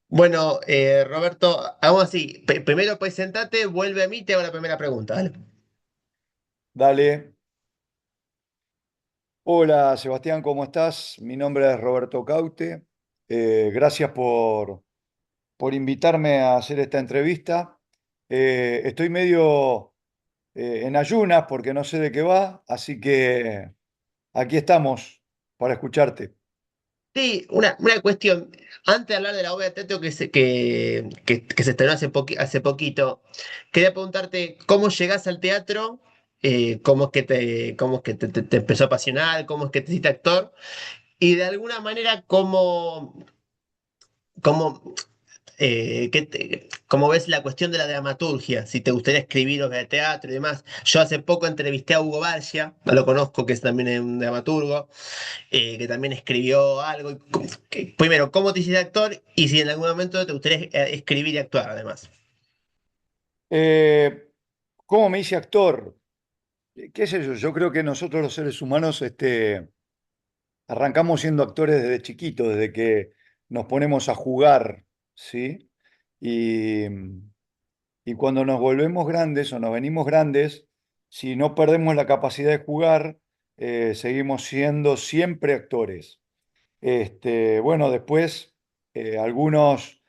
Bueno, Roberto, hagamos así. Primero pues sentate, vuelve a mí, te hago la primera pregunta, ¿vale? Dale. Hola Sebastián, ¿cómo estás? Mi nombre es Roberto Caute. Gracias por invitarme a hacer esta entrevista. Estoy medio en ayunas porque no sé de qué va, así que aquí estamos para escucharte. Sí, una cuestión. Antes de hablar de la obra de teatro que se estrenó hace poquito, quería preguntarte cómo llegás al teatro, cómo es que te empezó a apasionar, cómo es que te hiciste actor, y de alguna manera cómo, ¿cómo ves la cuestión de la dramaturgia? Si te gustaría escribir obras de teatro y demás. Yo hace poco entrevisté a Hugo Barcia, no lo conozco, que es también un dramaturgo, que también escribió algo. Primero, ¿cómo te hiciste actor? Y si en algún momento te gustaría escribir y actuar, además. Eh, ¿Cómo me hice actor? ¿Qué sé yo? Yo creo que nosotros los seres humanos arrancamos siendo actores desde chiquitos, desde que nos ponemos a jugar, ¿sí? Y, y cuando nos volvemos grandes o nos venimos grandes, si no perdemos la capacidad de jugar, seguimos siendo siempre actores. Bueno, después algunos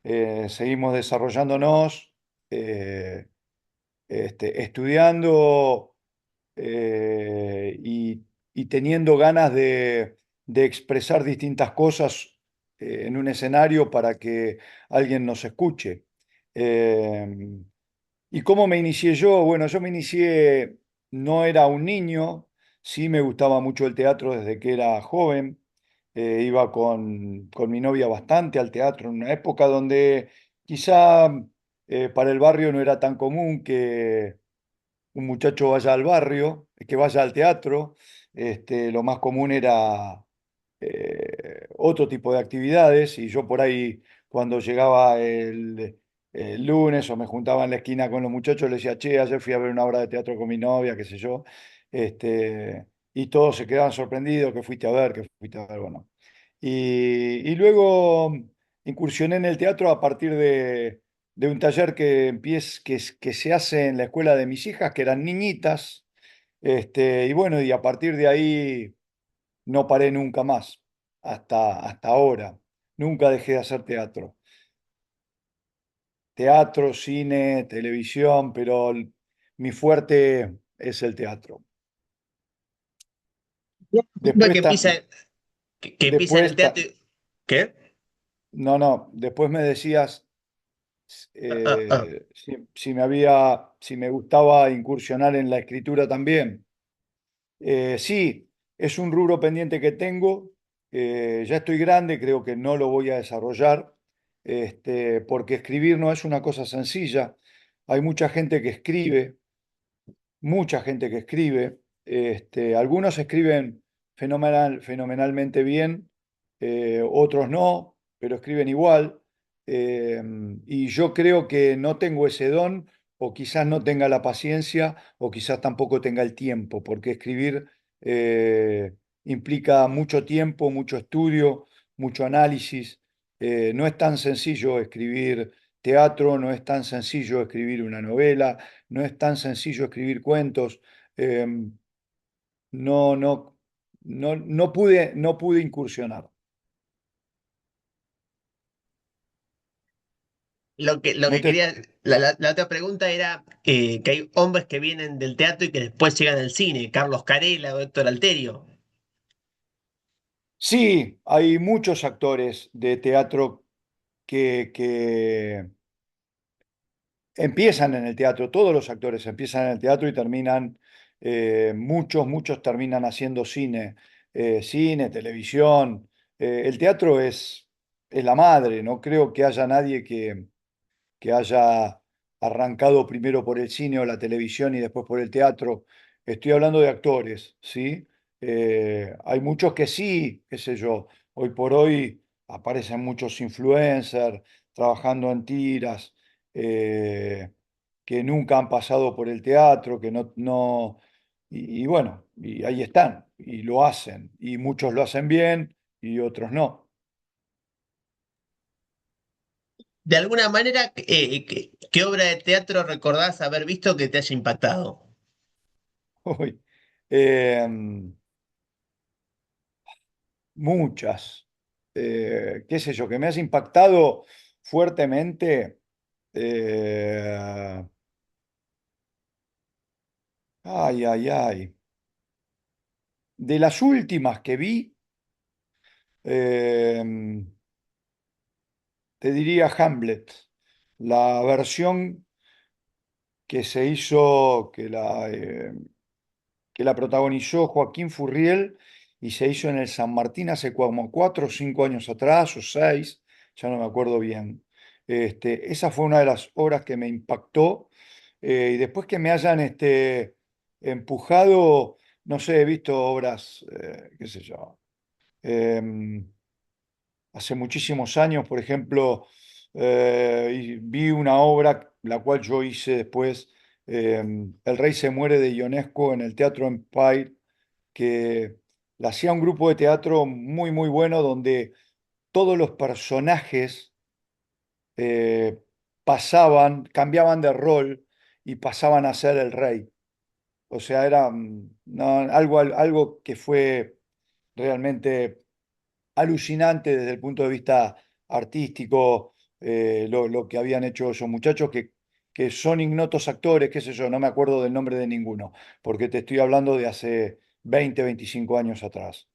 seguimos desarrollándonos, eh, estudiando y teniendo ganas de expresar distintas cosas en un escenario para que alguien nos escuche. Eh, ¿Y cómo me inicié yo? Bueno, yo me inicié, no era un niño, sí me gustaba mucho el teatro desde que era joven. Iba con mi novia bastante al teatro en una época donde quizá para el barrio no era tan común que un muchacho vaya al barrio, que vaya al teatro. Lo más común era otro tipo de actividades y yo por ahí cuando llegaba el lunes o me juntaba en la esquina con los muchachos les decía, che, ayer fui a ver una obra de teatro con mi novia, qué sé yo. Y todos se quedaban sorprendidos, que fuiste a ver, que fuiste a ver, bueno. Y luego incursioné en el teatro a partir de un taller que se hace en la escuela de mis hijas, que eran niñitas. Y bueno, y a partir de ahí no paré nunca más, hasta ahora. Nunca dejé de hacer teatro. Teatro, cine, televisión, pero mi fuerte es el teatro. Bueno, Después, que empieza en el después, teatro. ¿Qué? no, después me decías Ah, ah, ah. si me gustaba incursionar en la escritura también. Sí, es un rubro pendiente que tengo. Ya estoy grande, creo que no lo voy a desarrollar, porque escribir no es una cosa sencilla. Hay mucha gente que escribe. Algunos escriben fenomenalmente bien, otros no, pero escriben igual. Eh, y yo creo que no tengo ese don, o quizás no tenga la paciencia, o quizás tampoco tenga el tiempo, porque escribir implica mucho tiempo, mucho estudio, mucho análisis. No es tan sencillo escribir teatro, no es tan sencillo escribir una novela, no es tan sencillo escribir cuentos. Eh, no, no, no pude incursionar. Lo No que te... quería, la otra pregunta era que hay hombres que vienen del teatro y que después llegan al cine, Carlos Carela o Héctor Alterio. Sí, hay muchos actores de teatro que empiezan en el teatro, todos los actores empiezan en el teatro y terminan, muchos terminan haciendo cine, cine, televisión. El teatro es la madre, no creo que haya nadie que haya arrancado primero por el cine o la televisión y después por el teatro. Estoy hablando de actores, ¿sí? Hay muchos que sí, qué sé yo, hoy por hoy aparecen muchos influencers trabajando en tiras, eh, que nunca han pasado por el teatro, que y bueno, y ahí están, y lo hacen, y muchos lo hacen bien y otros no. de alguna manera, ¿qué obra de teatro recordás haber visto que te haya impactado? Uy, em, muchas. Qué sé yo, que me has impactado fuertemente. eh, Ay, ay, ay. De las últimas que vi, em, te diría Hamlet, la versión que se hizo, que la protagonizó Joaquín Furriel y se hizo en el San Martín hace como 4 o 5 años atrás, o 6, ya no me acuerdo bien. Esa fue una de las obras que me impactó. Y después que me hayan empujado, no sé, he visto obras, qué sé yo. em, Hace muchísimos años, por ejemplo, y vi una obra, la cual yo hice después, El Rey se muere de Ionesco en el Teatro Empire, que la hacía un grupo de teatro muy, muy bueno, donde todos los personajes eh, cambiaban de rol y pasaban a ser el rey. O sea, era no, algo que fue realmente alucinante desde el punto de vista artístico, lo que habían hecho esos muchachos que son ignotos actores, qué sé yo, no me acuerdo del nombre de ninguno, porque te estoy hablando de hace 20 25 años atrás.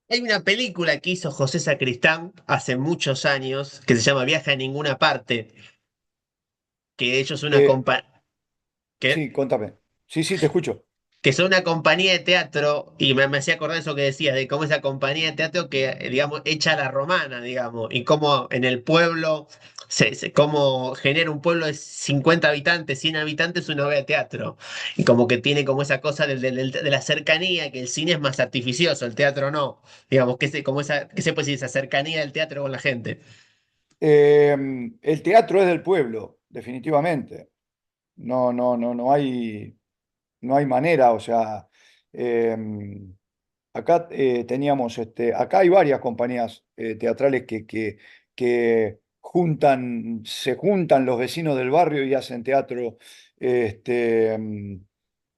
Hay una película que hizo José Sacristán hace muchos años que se llama Viaje a ninguna parte, que ellos una Eh, compa sí, contame. Sí, sí, te escucho. que son una compañía de teatro, y me hacía acordar eso que decías, de cómo esa compañía de teatro que, digamos, echa a la romana, digamos, y cómo en el pueblo, cómo genera un pueblo de 50 habitantes, 100 habitantes, una obra de teatro, y como que tiene como esa cosa de la cercanía, que el cine es más artificioso, el teatro no, digamos, como esa, ¿qué se puede decir? Esa cercanía del teatro con la gente. Eh, el teatro es del pueblo, definitivamente. No, no, no, no hay manera, o sea, eh, acá acá hay varias compañías teatrales que se juntan los vecinos del barrio y hacen teatro, este,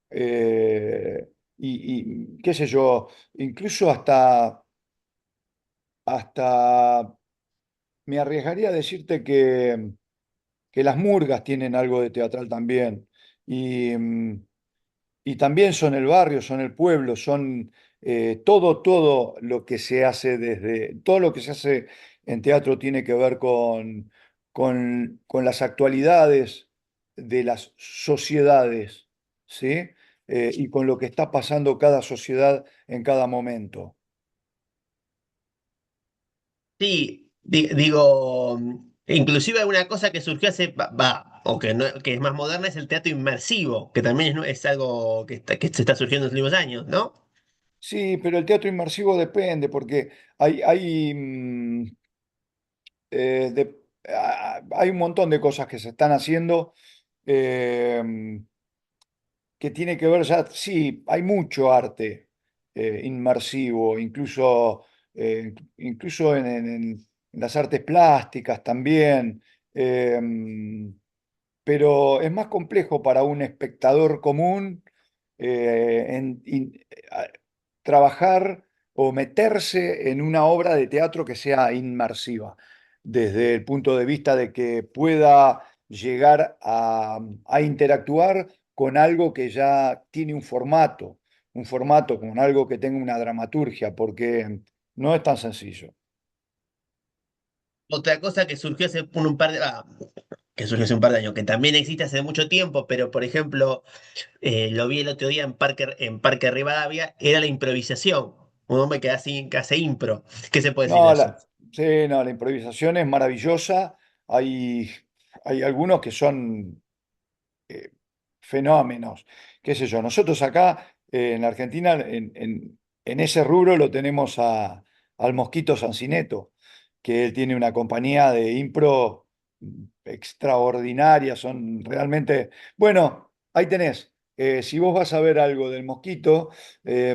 eh, y qué sé yo, incluso hasta me arriesgaría a decirte que las murgas tienen algo de teatral también. Y, y también son el barrio, son el pueblo, son todo lo que se hace todo lo que se hace en teatro tiene que ver con las actualidades de las sociedades, ¿sí? Y con lo que está pasando cada sociedad en cada momento. Sí, digo, inclusive una cosa que surgió o que, no, que es más moderna es el teatro inmersivo, que también es algo que se está surgiendo en los últimos años, ¿no? Sí, pero el teatro inmersivo depende, porque hay un montón de cosas que se están haciendo. eh, que tiene que ver ya, sí, hay mucho arte inmersivo, incluso en las artes plásticas también, eh, pero es más complejo para un espectador común trabajar o meterse en una obra de teatro que sea inmersiva, desde el punto de vista de que pueda llegar a interactuar con algo que ya tiene un formato con algo que tenga una dramaturgia, porque no es tan sencillo. Otra cosa que surgió hace un par que surgió hace un par de años, que también existe hace mucho tiempo, pero por ejemplo, lo vi el otro día en Parque Rivadavia, era la improvisación. Un hombre que hace impro. ¿Qué se puede decir de No, eso? sí, no, la improvisación es maravillosa. Hay, hay algunos que son eh, fenómenos, qué sé yo. Nosotros acá en Argentina, en ese rubro lo tenemos al Mosquito Sancineto, que él tiene una compañía de impro extraordinaria, son realmente, bueno, ahí tenés. Si vos vas a ver algo del Mosquito,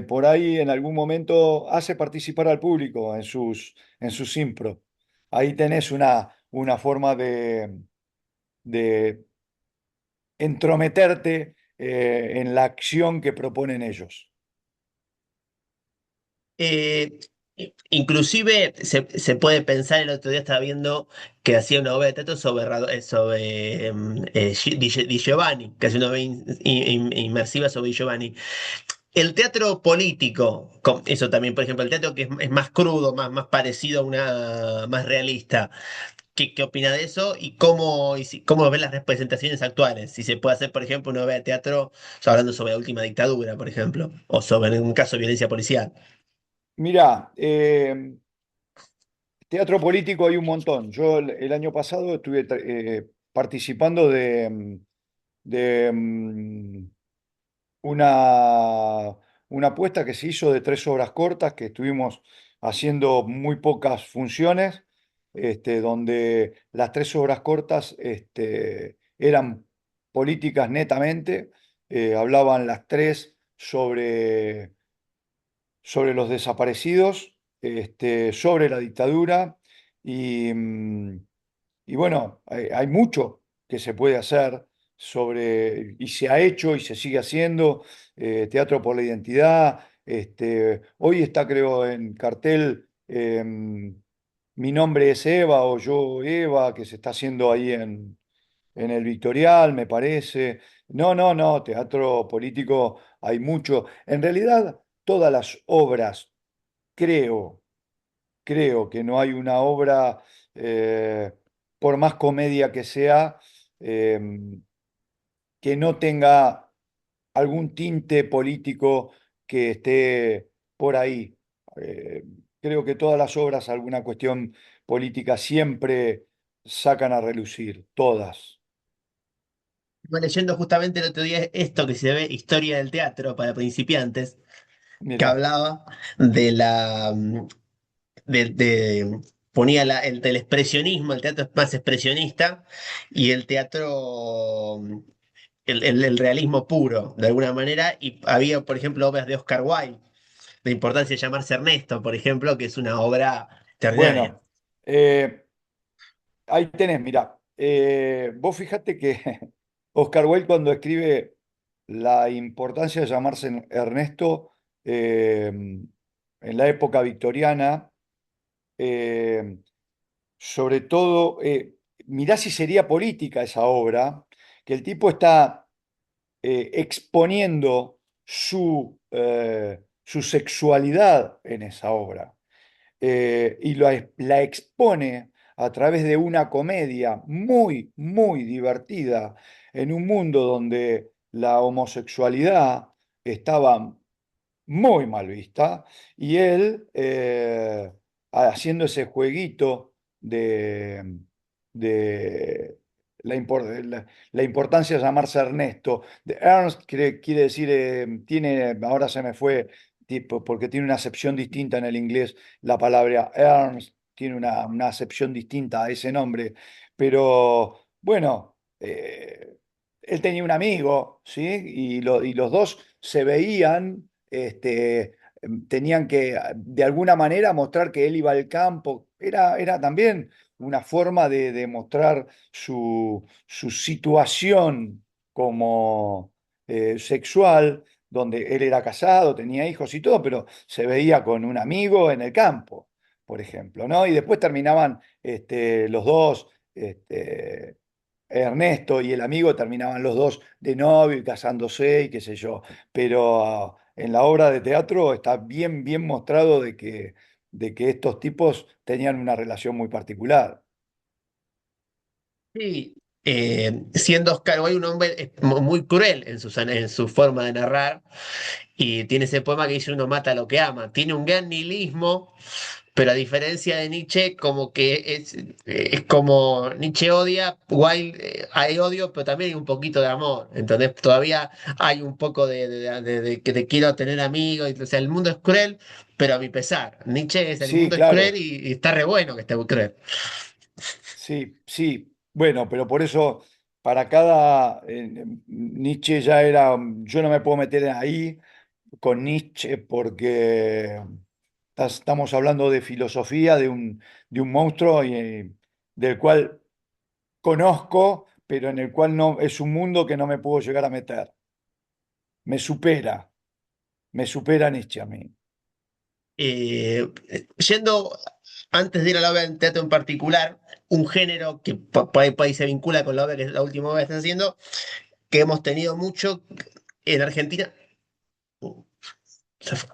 por ahí en algún momento hace participar al público en sus impro. Ahí tenés una forma de entrometerte en la acción que proponen ellos. Eh, Inclusive se puede pensar, el otro día estaba viendo que hacía una obra de teatro sobre Di Giovanni, que hace una obra inmersiva sobre Di Giovanni. El teatro político, eso también, por ejemplo, el teatro que es más crudo, más parecido a una, más realista. ¿Qué opina de eso cómo ven las representaciones actuales? Si se puede hacer, por ejemplo, una obra de teatro hablando sobre la última dictadura, por ejemplo, o sobre en un caso de violencia policial. Mirá, teatro político hay un montón. Yo el año pasado estuve participando de una apuesta que se hizo de 3 obras cortas, que estuvimos haciendo muy pocas funciones, donde las 3 obras cortas eran políticas netamente, hablaban las tres sobre los desaparecidos, sobre la dictadura y y bueno, hay mucho que se puede hacer y se ha hecho y se sigue haciendo, Teatro por la Identidad. Hoy está, creo, en cartel Mi nombre es Eva o Yo Eva, que se está haciendo ahí en el Victorial, me parece. No, no, no, teatro político hay mucho. En realidad, todas las obras, creo creo que no hay una obra, eh, por más comedia que sea, eh, que no tenga algún tinte político que esté por ahí. Eh, Creo que todas las obras alguna cuestión política siempre sacan a relucir, todas. Estuve leyendo justamente el otro día esto que se ve Historia del Teatro para principiantes, que Mira, hablaba de la ponía del expresionismo, el teatro es más expresionista, y el teatro, el realismo puro, de alguna manera, y había, por ejemplo, obras de Oscar Wilde, La importancia de llamarse Ernesto, por ejemplo, que es una obra extraordinaria. bueno, ahí tenés, mira, vos fíjate que Oscar Wilde cuando escribe la importancia de llamarse Ernesto en la época victoriana, eh, sobre todo, mirá si sería política esa obra, que el tipo está exponiendo su sexualidad en esa obra y la expone a través de una comedia muy, muy divertida en un mundo donde la homosexualidad estaba muy mal vista, y él haciendo ese jueguito de la importancia de llamarse Ernesto. Ernst quiere decir, ahora se me fue, tipo, porque tiene una acepción distinta en el inglés, la palabra Ernst tiene una acepción distinta a ese nombre, pero bueno. Él tenía un amigo, ¿sí? Y los dos se veían, tenían que de alguna manera mostrar que él iba al campo. Era también una forma de mostrar su situación como sexual, donde él era casado, tenía hijos y todo, pero se veía con un amigo en el campo, por ejemplo, ¿no? Y después terminaban los dos. Ernesto y el amigo terminaban los dos de novio y casándose y qué sé yo. Pero en la obra de teatro está bien, bien mostrado de que estos tipos tenían una relación muy particular. Sí, siendo Oscar Wilde un hombre muy cruel en su forma de narrar, y tiene ese poema que dice uno mata lo que ama. Tiene un gran nihilismo, pero a diferencia de Nietzsche, como que es como Nietzsche odia, Wilde hay odio, pero también hay un poquito de amor. Entonces todavía hay un poco de que te quiero tener amigos. O sea, el mundo es cruel, pero a mi pesar. Nietzsche es el Sí, mundo es cruel claro, y está re bueno que esté cruel. sí, sí. Bueno, pero por eso para cada Nietzsche ya era, yo no me puedo meter ahí con Nietzsche porque estamos hablando de filosofía de un monstruo del cual conozco, pero en el cual no, es un mundo que no me puedo llegar a meter. Me supera, me supera Nietzsche a mí. Yendo, antes de ir a la obra de teatro en particular, un género que por ahí se vincula con la obra que la última obra que están haciendo, que hemos tenido mucho en Argentina. Se fue.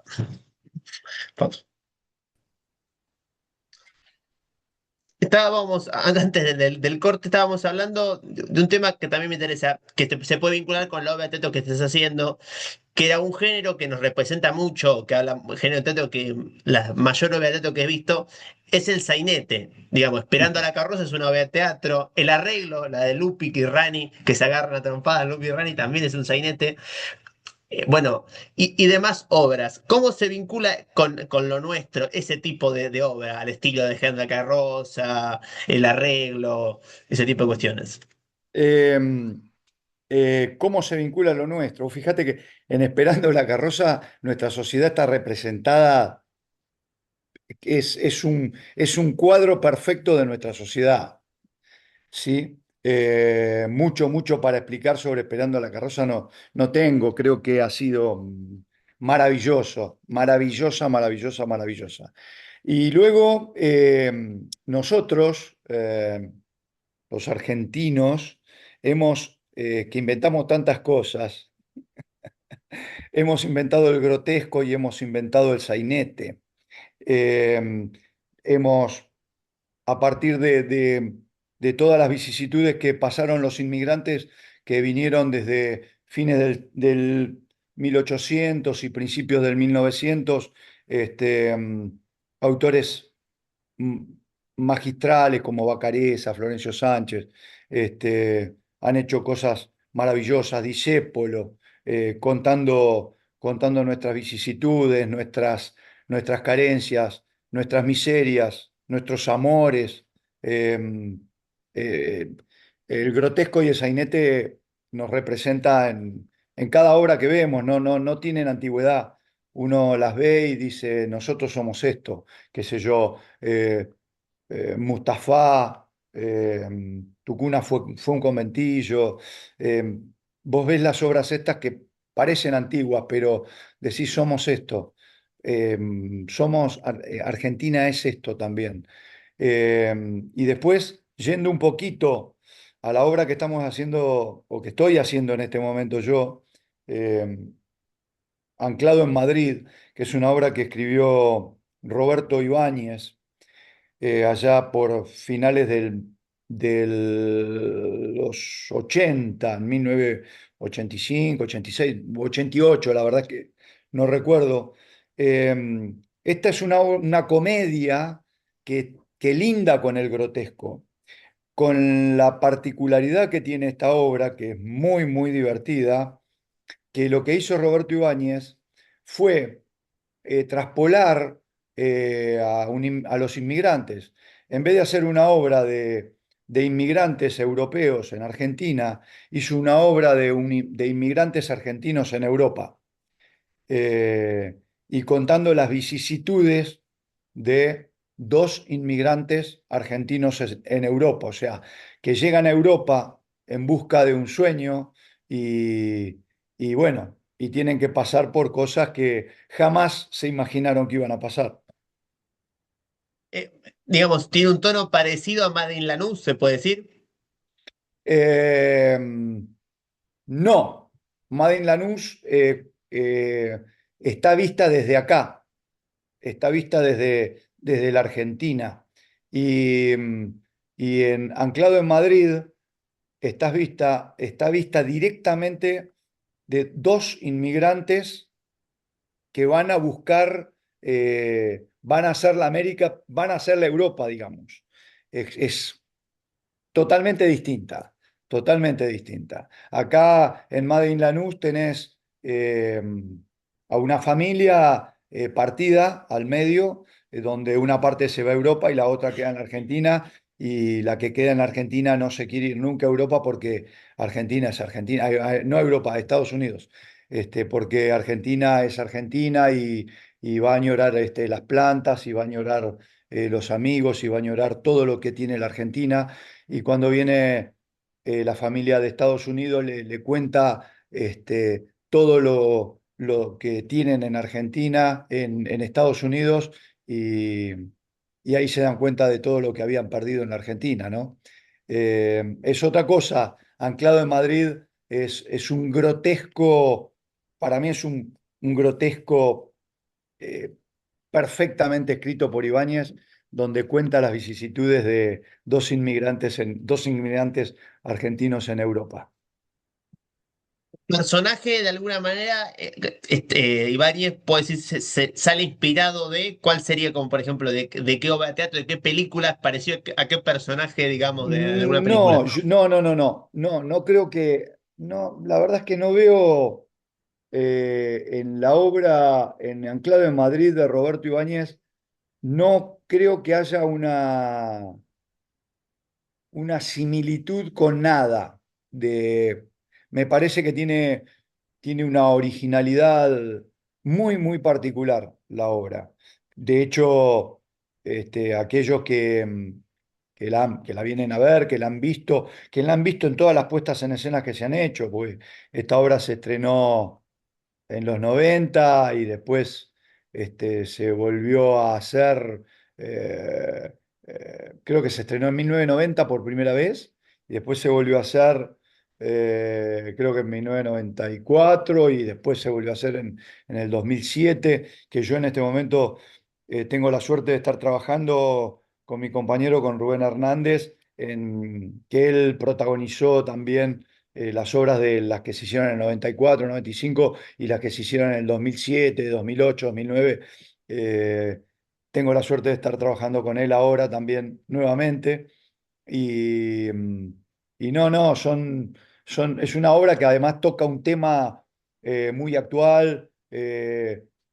Pausa. Estábamos, antes del corte, estábamos hablando de un tema que también me interesa, que se puede vincular con la obra de teatro que estés haciendo, que era un género que nos representa mucho, que habla, género de teatro que la mayor obra de teatro que he visto es el sainete. Digamos, Esperando a la carroza es una obra de teatro. El arreglo, la de Lupi y Rani, que se agarran a trompadas, Lupi y Rani también es un sainete. Bueno, y demás obras. ¿Cómo se vincula con lo nuestro ese tipo de obra, al estilo de Alejandra Carroza, el arreglo, ese tipo de cuestiones? Eh, ¿Cómo se vincula lo nuestro? Fíjate que en Esperando la carroza nuestra sociedad está representada, es un cuadro perfecto de nuestra sociedad. ¿Sí? Mucho, mucho para explicar sobre Esperando la carroza no tengo. Creo que ha sido maravilloso, maravillosa, maravillosa, maravillosa. Y luego nosotros, los argentinos, que inventamos tantas cosas, hemos inventado el grotesco y hemos inventado el sainete. Eh, hemos a partir de todas las vicisitudes que pasaron los inmigrantes que vinieron desde fines del 1800 y principios del 1900, autores mm, magistrales como Bacareza, Florencio Sánchez, han hecho cosas maravillosas, Discépolo, contando nuestras vicisitudes, nuestras carencias, nuestras miserias, nuestros amores. eh, eh, el grotesco y el sainete nos representa en cada obra que vemos, no tienen antigüedad. Uno las ve y dice, nosotros somos esto, qué sé yo, Mustafa, Tucuna fue un conventillo. eh, Vos ves las obras estas que parecen antiguas, pero decís somos esto. eh, Argentina es esto también. Eh, y después, yendo un poquito a la obra que estamos haciendo o que estoy haciendo en este momento yo, eh, Anclado en Madrid, que es una obra que escribió Roberto Ibáñez allá por finales de los 80, en 1985, 86, 88, la verdad es que no recuerdo. Esta es una comedia que linda con el grotesco, con la particularidad que tiene esta obra, que es muy, muy divertida, que lo que hizo Roberto Ibáñez fue traspolar a los inmigrantes. En vez de hacer una obra de inmigrantes europeos en Argentina, hizo una obra de inmigrantes argentinos en Europa, y contando las vicisitudes de dos inmigrantes argentinos en Europa, o sea, que llegan a Europa en busca de un sueño y, y bueno, y tienen que pasar por cosas que jamás se imaginaron que iban a pasar. Eh, digamos, tiene un tono parecido a Made in Lanús, se puede decir. Eh, no, Made in Lanús está vista desde acá, está vista desde la Argentina. Y, y Anclado en Madrid está vista directamente de dos inmigrantes que van a buscar, van a hacer la América, van a hacer la Europa, digamos. Es totalmente distinta, totalmente distinta. Acá en Made in Lanús tenés a una familia partida al medio, donde una parte se va a Europa y la otra queda en Argentina, y la que queda en Argentina no se quiere ir nunca a Europa porque Argentina es Argentina, no a Europa, a Estados Unidos, porque Argentina es Argentina y va a añorar las plantas y va a añorar los amigos y va a añorar todo lo que tiene la Argentina. Y cuando viene la familia de Estados Unidos, le cuenta todo lo que tienen en Argentina, en Estados Unidos, y, y ahí se dan cuenta de todo lo que habían perdido en la Argentina, ¿no? Es otra cosa. Anclado en Madrid es un grotesco, para mí es un grotesco eh, perfectamente escrito por Ibáñez, donde cuenta las vicisitudes de dos inmigrantes argentinos en Europa. Personaje, de alguna manera, Ibáñez puede decir, sale inspirado de cuál sería, como por ejemplo, de qué obra de teatro, de qué películas pareció a qué personaje, digamos, de alguna No, película. no creo que, no, la verdad es que no veo en la obra en Anclado en Madrid de Roberto Ibáñez, no creo que haya una similitud con nada. De, me parece que tiene una originalidad muy particular la obra. De hecho, aquellos que la vienen a ver, que la han visto en todas las puestas en escenas que se han hecho, porque esta obra se estrenó en los 90 y después se volvió a hacer, eh, creo que se estrenó en 1990 por primera vez y después se volvió a hacer, creo que en 1994 y después se volvió a hacer en el 2007, que yo en este momento tengo la suerte de estar trabajando con mi compañero, con Rubén Hernández, en que él protagonizó también las obras de las que se hicieron en el 94, 95 y las que se hicieron en el 2007, 2008, 2009. Eh, Tengo la suerte de estar trabajando con él ahora también nuevamente. Y, y no, es una obra que además toca un tema muy actual,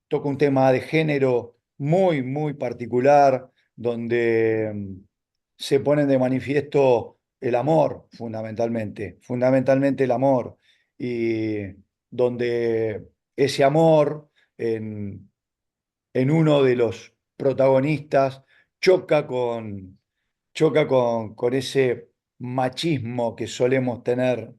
toca un tema de género muy particular, donde se ponen de manifiesto el amor, fundamentalmente el amor, y donde ese amor en, en uno de los protagonistas choca con ese machismo que solemos tener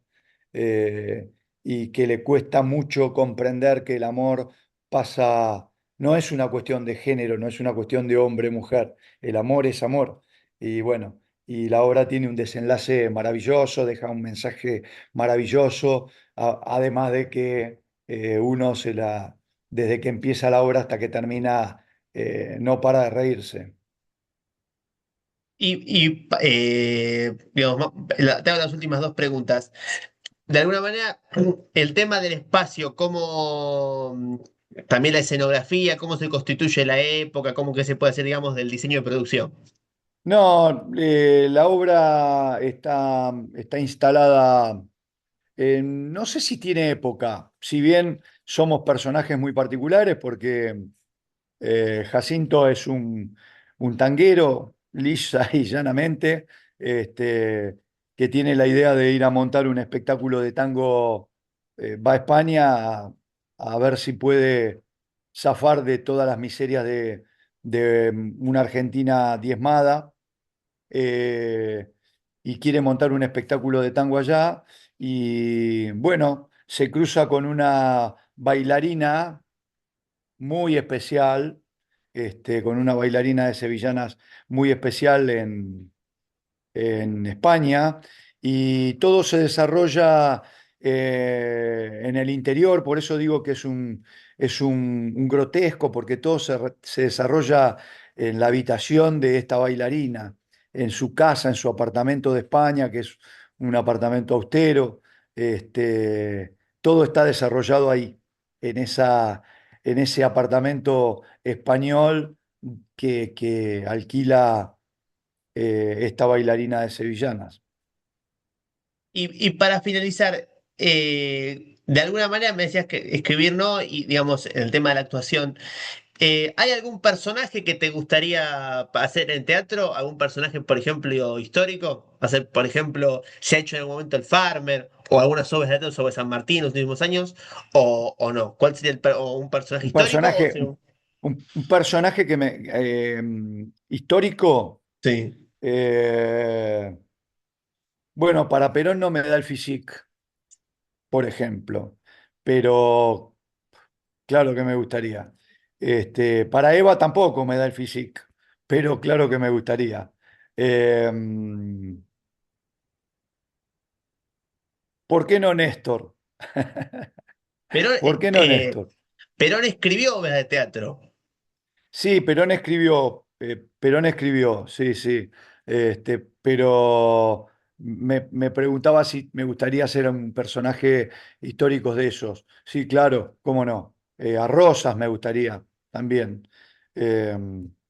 eh, y que le cuesta mucho comprender que el amor pasa, no es una cuestión de género, no es una cuestión de hombre-mujer, el amor es amor. Y bueno, y la obra tiene un desenlace maravilloso, deja un mensaje maravilloso, además de que uno desde que empieza la obra hasta que termina, no para de reírse. Digamos, te hago las últimas dos preguntas. De alguna manera, el tema del espacio, cómo también la escenografía, cómo se constituye la época, cómo que se puede hacer, digamos, del diseño de producción. No, la obra está instalada no sé si tiene época, si bien somos personajes muy particulares, porque Jacinto es un tanguero, lisa y llanamente, este, que tiene la idea de ir a montar un espectáculo de tango, va a España a ver si puede zafar de todas las miserias de una Argentina diezmada, eh, y quiere montar un espectáculo de tango allá y bueno, se cruza con una bailarina muy especial, con una bailarina de sevillanas muy especial en España y todo se desarrolla en el interior, por eso digo que es un grotesco, porque todo se desarrolla en la habitación de esta bailarina, en su casa, en su apartamento de España, que es un apartamento austero. Todo está desarrollado ahí, en en ese apartamento español que alquila esta bailarina de sevillanas. Y para finalizar, de alguna manera me decías que escribir no, y digamos, en el tema de la actuación, ¿hay algún personaje que te gustaría hacer en teatro? ¿Algún personaje, por ejemplo, histórico? Hacer, por ejemplo, se ha hecho en algún momento el Farmer o algunas obras de teatro sobre San Martín en los últimos años, o no? ¿Cuál sería o un personaje Un histórico o personaje, sería un personaje histórico. Sí. eh, bueno, para Perón no me da el physique, por ejemplo, pero claro que me gustaría. Para Eva tampoco me da el physique, pero claro que me gustaría. Eh, ¿Por qué no Néstor? Perón, ¿Por qué no Néstor? Perón escribió obras de teatro. Sí, Perón escribió, sí, sí. Pero me preguntaba si me gustaría ser un personaje histórico de esos. Sí, claro, cómo no. A Rosas me gustaría también. Eh,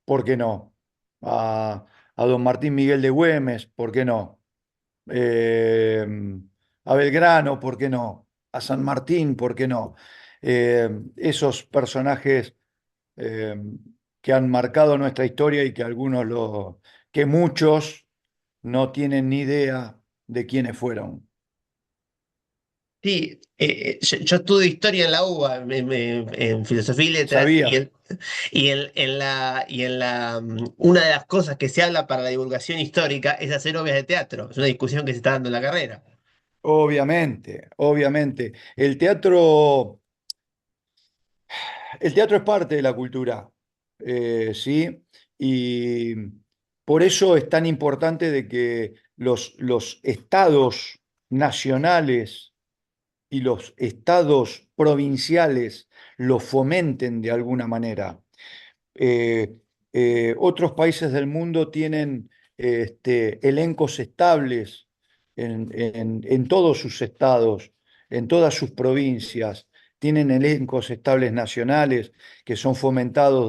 ¿Por qué no? A don Martín Miguel de Güemes, ¿por qué no? Eh, a Belgrano, ¿por qué no? A San Martín, ¿por qué no? Esos personajes eh, que han marcado nuestra historia y que que muchos no tienen ni idea de quiénes fueron. Sí, yo estudio historia en la UBA, en filosofía y letras, Sabía, una de las cosas que se habla para la divulgación histórica es hacer obras de teatro. Es una discusión que se está dando en la carrera. obviamente, obviamente. El teatro es parte de la cultura, ¿sí? Y por eso es tan importante de que los estados nacionales y los estados provinciales lo fomenten de alguna manera. Eh, Otros países del mundo tienen elencos estables en todos sus estados, en todas sus provincias. Tienen elencos estables nacionales que son fomentados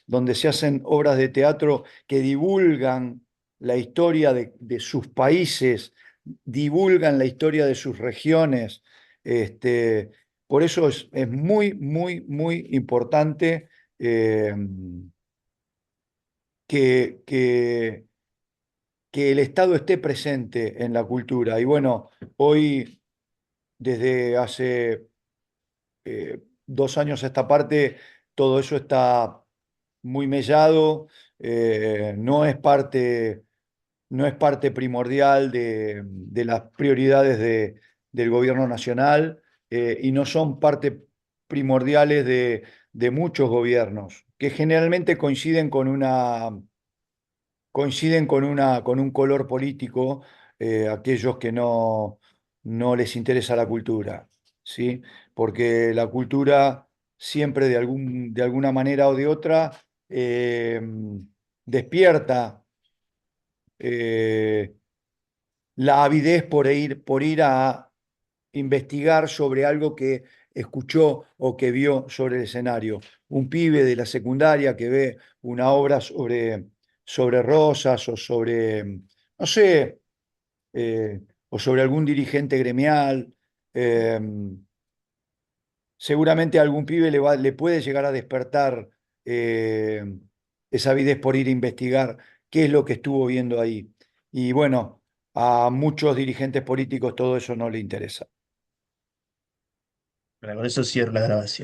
donde se hacen obras de teatro que divulgan la historia de sus países, divulgan la historia de sus regiones. Este, por eso es muy, muy, muy importante eh, que, que, que el Estado esté presente en la cultura. Y bueno, hoy, desde hace 2 años a esta parte, todo eso está muy mellado, no es parte primordial de las prioridades del gobierno nacional, y no son parte primordiales de muchos gobiernos, que generalmente con un color político, aquellos que no les interesa la cultura, ¿sí? Porque la cultura siempre de alguna manera o de otra despierta eh, la avidez por ir a investigar sobre algo que escuchó o que vio sobre el escenario. Un pibe de la secundaria que ve una obra sobre Rosas o sobre, no sé, o sobre algún dirigente gremial, eh, seguramente a algún pibe le puede llegar a despertar eh, esa avidez por ir a investigar qué es lo que estuvo viendo ahí. Y bueno, a muchos dirigentes políticos todo eso no le interesa. Bueno, con eso cierro la grabación.